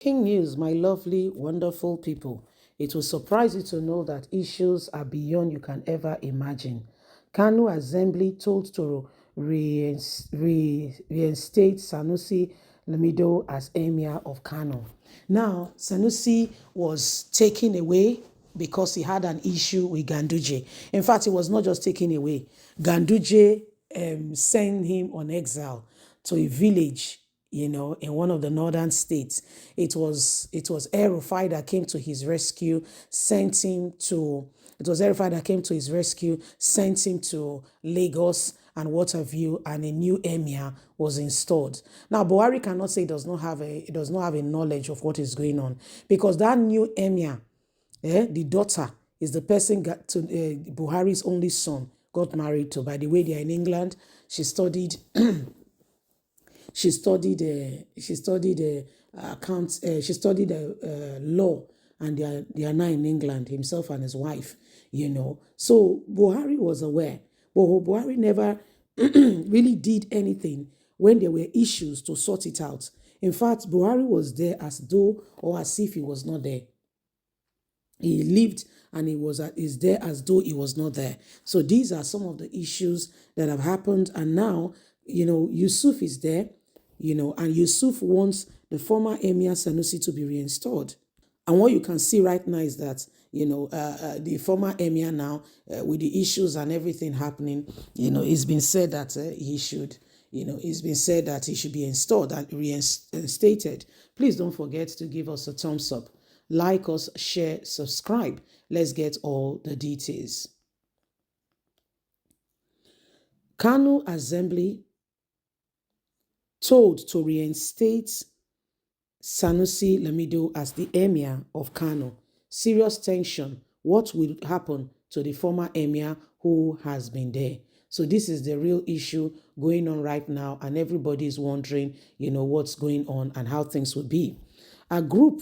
Breaking news, my lovely, wonderful people. It will surprise you to know that issues are beyond you can ever imagine. Kano Assembly told to reinstate Sanusi Lamido as Emir of Kano. Now, Sanusi was taken away because he had an issue with Ganduje. In fact, it was not just taken away. Ganduje sent him on exile to a village, in one of the northern states. It was El-Rufai that came to his rescue, sent him to it was El-Rufai that came to his rescue, sent him to Lagos and what have you, and a new emir was installed. Now, Buhari cannot say he does not have a knowledge of what is going on, because that new emir, the daughter, is the person Buhari's only son got married to. By the way, they are in England. She studied accounts. She studied law, and they are now in England. Himself and his wife. So Buhari was aware, but Buhari never really did anything when there were issues to sort it out. In fact, Buhari was there as though or as if he was not there. He lived and is there as though he was not there. So these are some of the issues that have happened. And now, Yusuf is there, and Yusuf wants the former Emir Sanusi to be reinstalled. And what you can see right now is that, the former Emir now, with the issues and everything happening, it's been said that he should be installed and reinstated. Please don't forget to give us a thumbs up. Like us, share, subscribe. Let's get all the details. Kano Assembly told to reinstate Sanusi Lamido as the Emir of Kano. Serious tension. What will happen to the former Emir who has been there? So this is the real issue going on right now, and everybody is wondering, what's going on and how things will be. A group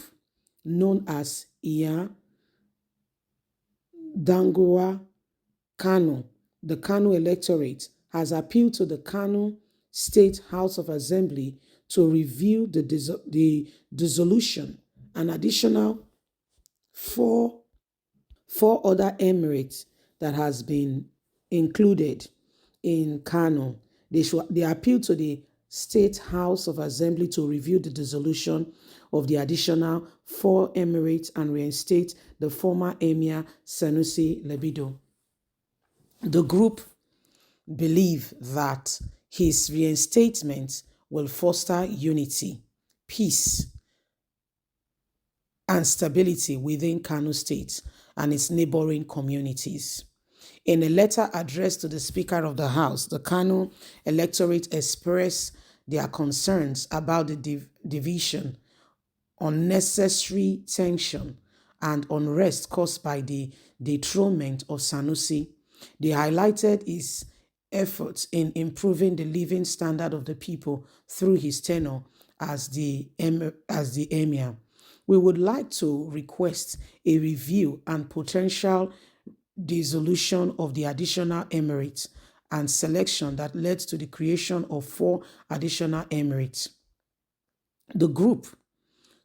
known as Iya Dangoa Kano, the Kano electorate, has appealed to the Kano State House of Assembly to review the dissolution. An additional four other emirates that has been included in Kano. They appeal to the State House of Assembly to review the dissolution of the additional 4 emirates and reinstate the former Emir Sanusi Lamido. The group believe that his reinstatement will foster unity, peace, and stability within Kano State and its neighboring communities. In a letter addressed to the Speaker of the House, the Kano electorate expressed their concerns about the division, unnecessary tension, and unrest caused by the dethronement of Sanusi. They highlighted his efforts in improving the living standard of the people through his tenure as the emir. We would like to request a review and potential dissolution of the additional emirates and selection that led to the creation of 4 additional emirates. The group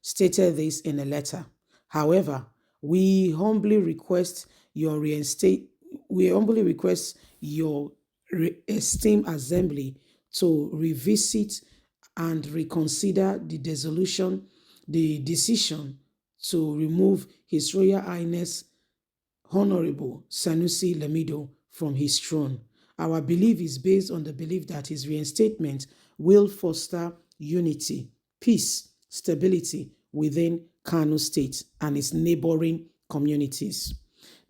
stated this in a letter. However, we humbly request your esteemed assembly to revisit and reconsider the decision to remove His Royal Highness Honorable Sanusi Lamido from his throne. Our belief is based on the belief that his reinstatement will foster unity, peace, stability within Kano State and its neighboring communities.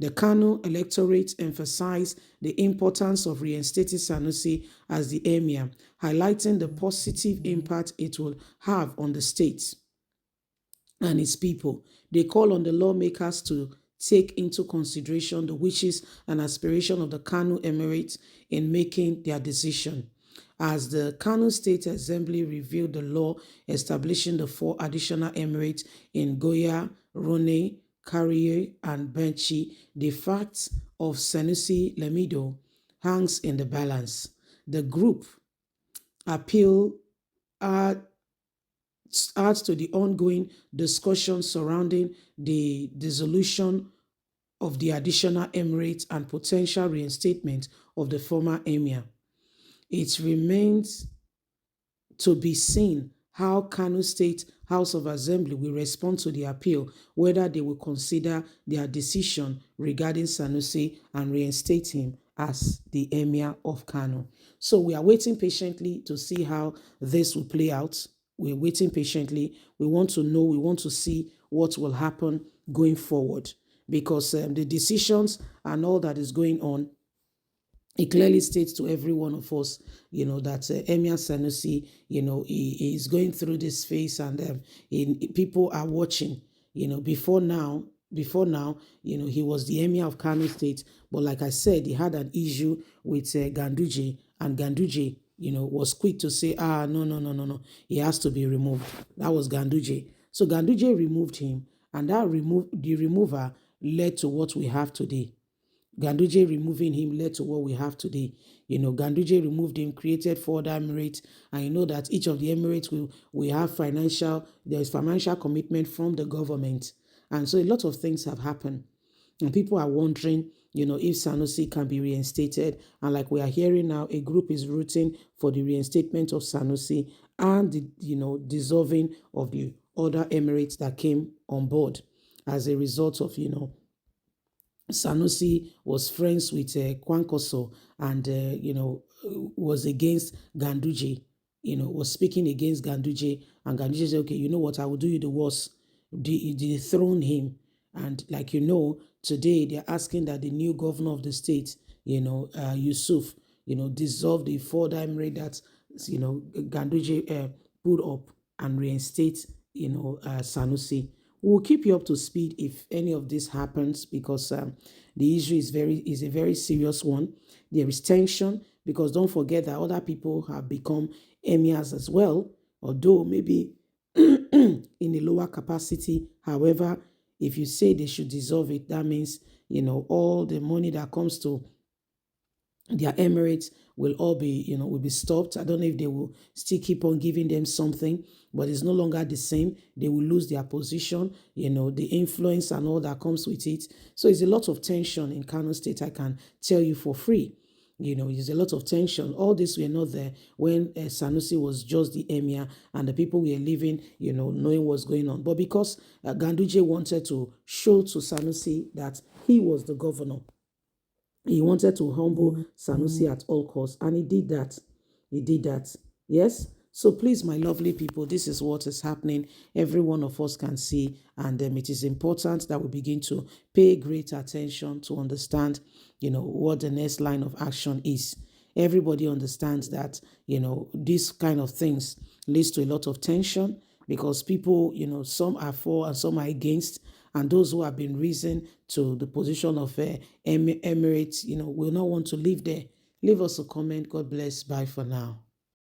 The Kano electorate emphasized the importance of reinstating Sanusi as the emir, highlighting the positive impact it will have on the state and its people. They call on the lawmakers to take into consideration the wishes and aspirations of the Kano Emirate in making their decision. As the Kano State Assembly reviewed the law establishing the 4 additional emirates in Goya, Rone, Kariye, and Benchi, the fact of Sanusi Lamido hangs in the balance. The group appeal adds to the ongoing discussion surrounding the dissolution of the additional emirates and potential reinstatement of the former emir. It remains to be seen how Kano State House of Assembly will respond to the appeal, whether they will consider their decision regarding Sanusi and reinstate him as the Emir of Kano. So we are waiting patiently to see how this will play out. We're waiting patiently. We want to know, we want to see what will happen going forward, because the decisions and all that is going on, it clearly states to every one of us, that Emir Sanusi, he is going through this phase, and people are watching. Before now, he was the Emir of Kano State, but like I said, he had an issue with Ganduje, and Ganduje, was quick to say, no, no, no, no, no, he has to be removed. That was Ganduje. So Ganduje removed him, and the remover led to what we have today. Ganduje removing him led to what we have today. Ganduje removed him, created 4 other emirates, and you know that each of the emirates will have there is financial commitment from the government. And so a lot of things have happened. And people are wondering, if Sanusi can be reinstated. And like we are hearing now, a group is rooting for the reinstatement of Sanusi and the, dissolving of the other emirates that came on board as a result of, Sanusi was friends with Kwankwaso, and was against Ganduje, was speaking against Ganduje, and Ganduje said, okay, you know what, I will do you the worst, dethrone him. And like today they're asking that the new governor of the state, Yusuf, dissolve the 4 emirate that Ganduje put up and reinstate Sanusi. We'll keep you up to speed if any of this happens, because the issue is a very serious one. There is tension, because don't forget that other people have become emirs as well, although maybe in a lower capacity. However, if you say they should dissolve it, that means all the money that comes to their emirates will all be, will be stopped. I don't know if they will still keep on giving them something, but it's no longer the same. They will lose their position, the influence and all that comes with it. So it's a lot of tension in Kano State, I can tell you for free. There's a lot of tension. All this were not there when Sanusi was just the emir and the people were living, knowing what's going on. But because Ganduje wanted to show to Sanusi that he was the governor, he wanted to humble Sanusi at all costs, and he did that. He did that. Yes? So please, my lovely people, this is what is happening. Every one of us can see, and it is important that we begin to pay great attention to understand, what the next line of action is. Everybody understands that, these kind of things leads to a lot of tension, because people, some are for and some are against. And those who have been risen to the position of emirates, will not want to live there. Leave us a comment. God bless. Bye for now.